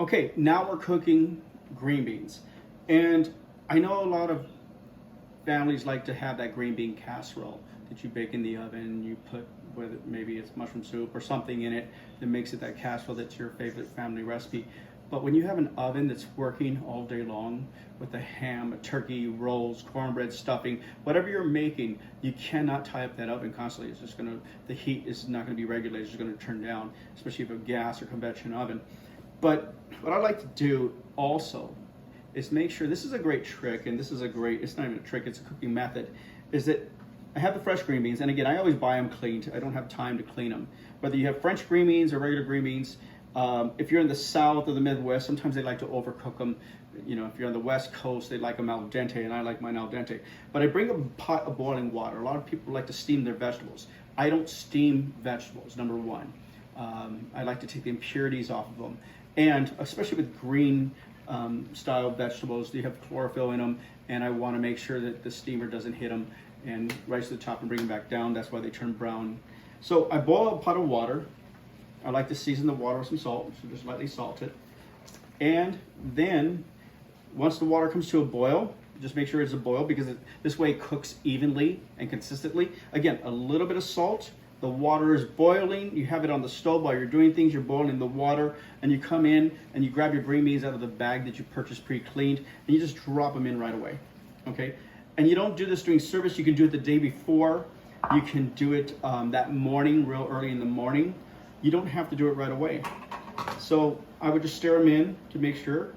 Okay, now we're cooking green beans. And I know a lot of families like to have that green bean casserole that you bake in the oven. You put, whether maybe it's mushroom soup or something in it that makes it that casserole that's your favorite family recipe. But when you have an oven that's working all day long with a ham, a turkey, rolls, cornbread, stuffing, whatever you're making, you cannot tie up that oven constantly. It's just gonna, the heat is not gonna be regulated, it's just gonna turn down, especially if you have a gas or convection oven. But what I like to do also is make sure, this is a great trick, and this is a great, it's not even a trick, it's a cooking method, is that I have the fresh green beans, and again, I always buy them cleaned. I don't have time to clean them. Whether you have French green beans or regular green beans, if you're in the South or the Midwest, sometimes they like to overcook them. You know, if you're on the West Coast, they like them al dente, and I like mine al dente. But I bring a pot of boiling water. A lot of people like to steam their vegetables. I don't steam vegetables, number one. I like to take the impurities off of them. And especially with green style vegetables, they have chlorophyll in them, and I want to make sure that the steamer doesn't hit them and rise to the top and bring them back down. That's why they turn brown. So I boil a pot of water. I like to season the water with some salt, so just lightly salt it. And then once the water comes to a boil, just make sure it's a boil, because this way it cooks evenly and consistently. Again, a little bit of salt. The water is boiling. You have it on the stove while you're doing things. You're boiling the water, and you come in and you grab your green beans out of the bag that you purchased pre-cleaned, and you just drop them in right away. Okay? And you don't do this during service. You can do it the day before. You can do it that morning, real early in the morning. You don't have to do it right away. So I would just stir them in to make sure.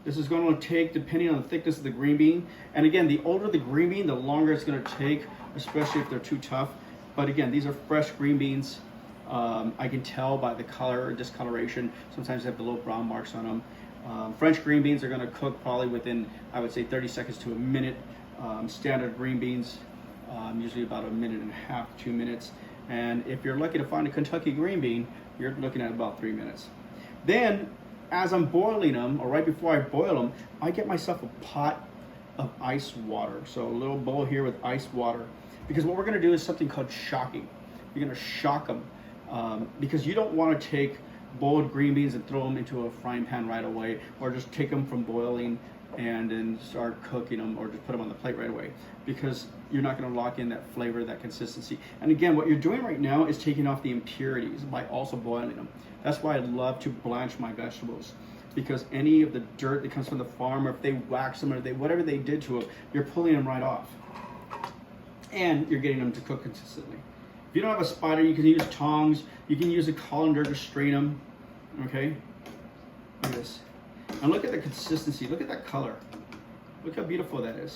This is going to take, depending on the thickness of the green bean. And again, the older the green bean, the longer it's going to take, especially if they're too tough. But again, these are fresh green beans. I can tell by the color or discoloration. Sometimes they have the little brown marks on them. French green beans are going to cook probably within, I would say, 30 seconds to a minute. Standard green beans, usually about a minute and a half, 2 minutes. And if you're lucky to find a Kentucky green bean, you're looking at about 3 minutes. Then, as I'm boiling them, or right before I boil them, I get myself a pot of ice water. So a little bowl here with ice water. Because what we're going to do is something called shocking. You're going to shock them. Because you don't want to take boiled green beans and throw them into a frying pan right away, or just take them from boiling and then start cooking them, or just put them on the plate right away, because you're not going to lock in that flavor, that consistency. And again, what you're doing right now is taking off the impurities by also boiling them. That's why I love to blanch my vegetables, because any of the dirt that comes from the farm, or if they wax them, or whatever they did to them, you're pulling them right off, and you're getting them to cook consistently. If you don't have a spider, you can use tongs, you can use a colander to strain them. Okay, look at this. And look at the consistency, look at that color. Look how beautiful that is.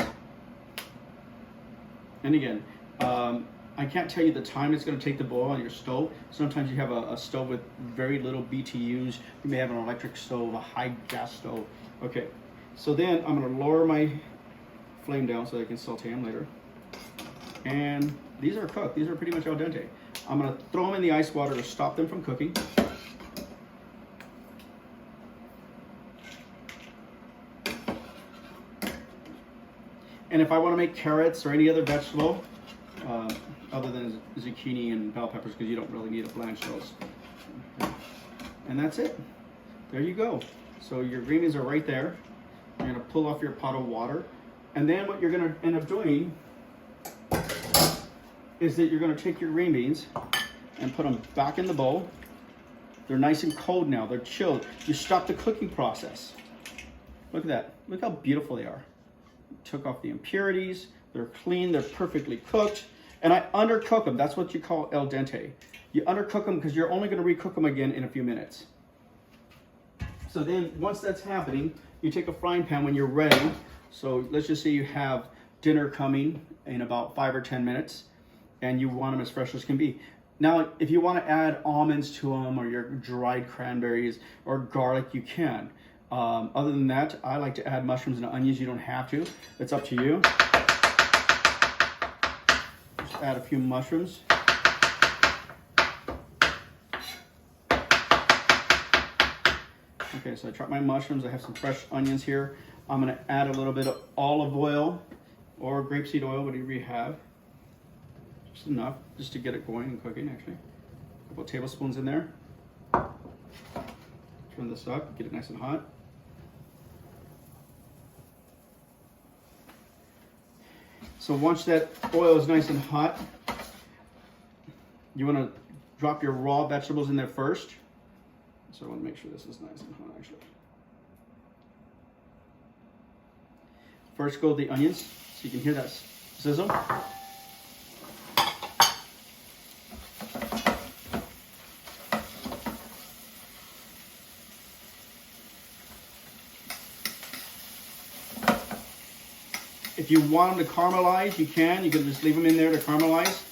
And again, I can't tell you the time it's going to take to boil on your stove. Sometimes you have a stove with very little BTUs. You may have an electric stove, a high gas stove. Okay, so then I'm going to lower my flame down so I can saute them later. And these are cooked. These are pretty much al dente. I'm going to throw them in the ice water to stop them from cooking. And if I want to make carrots or any other vegetable, other than zucchini and bell peppers, because you don't really need to blanch those. Okay. And that's it. There you go. So your green beans are right there. You're going to pull off your pot of water. And then what you're going to end up doing is that you're going to take your green beans and put them back in the bowl. They're nice and cold now. They're chilled. You stop the cooking process. Look at that. Look how beautiful they are. Took off the impurities. They're clean. They're perfectly cooked. And I undercook them. That's what you call al dente. You undercook them because you're only going to recook them again in a few minutes. So then once that's happening, you take a frying pan when you're ready. So let's just say you have dinner coming in about 5 or 10 minutes, and you want them as fresh as can be. Now, if you want to add almonds to them, or your dried cranberries or garlic, you can. Other than that, I like to add mushrooms and onions. You don't have to. It's up to you. Just add a few mushrooms. Okay, so I chopped my mushrooms. I have some fresh onions here. I'm going to add a little bit of olive oil or grapeseed oil, whatever you have. Just enough, just to get it going and cooking, actually. A couple of tablespoons in there. Turn this up, get it nice and hot. So once that oil is nice and hot, you want to drop your raw vegetables in there first. So I want to make sure this is nice and hot actually. First go the onions, so you can hear that sizzle. If you want them to caramelize, you can. You can just leave them in there to caramelize.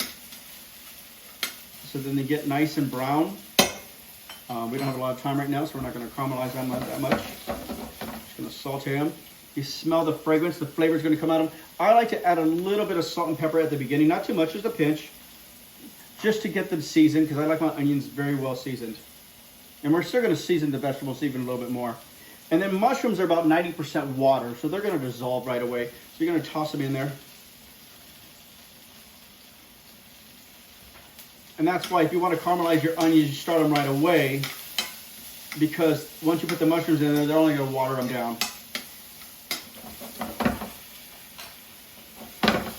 So then they get nice and brown. We don't have a lot of time right now, so we're not going to caramelize them that much. Just going to saute them. You smell the fragrance, the flavor is going to come out of them. I like to add a little bit of salt and pepper at the beginning, not too much, just a pinch, just to get them seasoned, because I like my onions very well seasoned. And we're still going to season the vegetables even a little bit more. And then mushrooms are about 90% water, so they're going to dissolve right away. So you're going to toss them in there. And that's why if you want to caramelize your onions, you start them right away, because once you put the mushrooms in there, they're only going to water them down.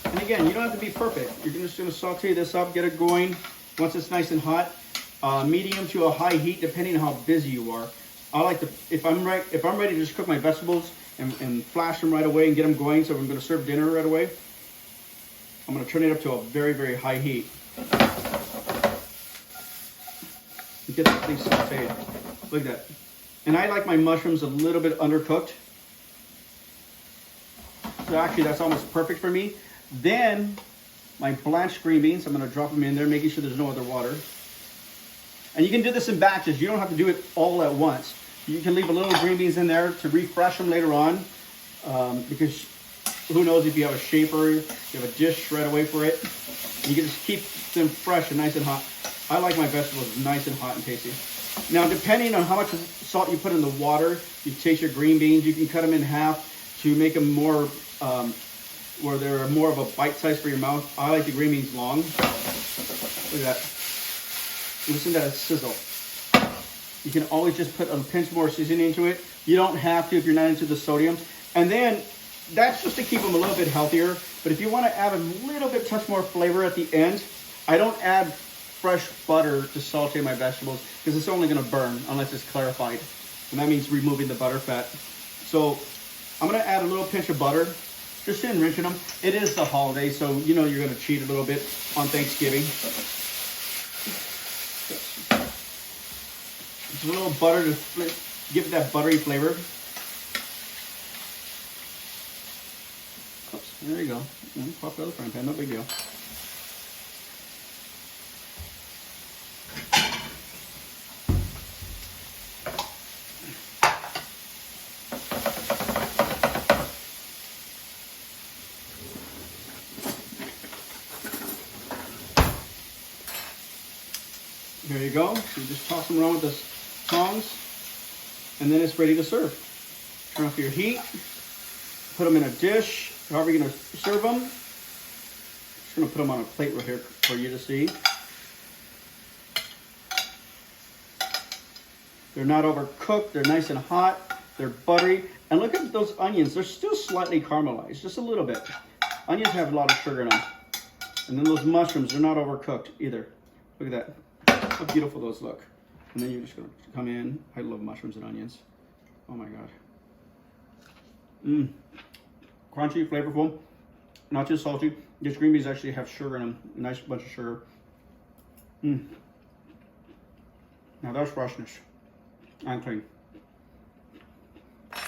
And again, you don't have to be perfect. You're just going to saute this up, get it going. Once it's nice and hot, medium to a high heat, depending on how busy you are. I like to, if I'm ready to just cook my vegetables and flash them right away and get them going, so I'm going to serve dinner right away, I'm going to turn it up to a very, very high heat. And get that thing sauteed. Look at that. And I like my mushrooms a little bit undercooked. So actually that's almost perfect for me. Then my blanched green beans, I'm going to drop them in there, making sure there's no other water. And you can do this in batches. You don't have to do it all at once. You can leave a little green beans in there to refresh them later on, because who knows if you have a shaper, you have a dish right away for it. You can just keep them fresh and nice and hot. I like my vegetables nice and hot and tasty. Now, depending on how much salt you put in the water, you taste your green beans. You can cut them in half to make them more, where they're more of a bite size for your mouth. I like the green beans long. Look at that. Listen to that sizzle. You can always just put a pinch more seasoning into it. You don't have to if you're not into the sodium. And then that's just to keep them a little bit healthier. But if you want to add a little bit touch more flavor at the end, I don't add fresh butter to saute my vegetables because it's only going to burn unless it's clarified. And that means removing the butter fat. So I'm going to add a little pinch of butter just to enrich them. It is the holiday, so you know you're going to cheat a little bit on Thanksgiving. Just a little butter to give it that buttery flavor. Oops, there you go. Pop it out of the frying pan, no big deal. There you go. So you just toss them around with the tongs, and then it's ready to serve. Turn off your heat, put them in a dish, however you're going to serve them. Just going to put them on a plate right here for you to see. They're not overcooked, they're nice and hot, they're buttery. And look at those onions, they're still slightly caramelized, just a little bit. Onions have a lot of sugar in them. And then those mushrooms, they're not overcooked either. Look at that. How beautiful those look. And then you're just going to come in. I love mushrooms and onions. Oh my God. Crunchy, flavorful, not too salty. These green beans actually have sugar in them. A nice bunch of sugar. Now that's freshness and clean.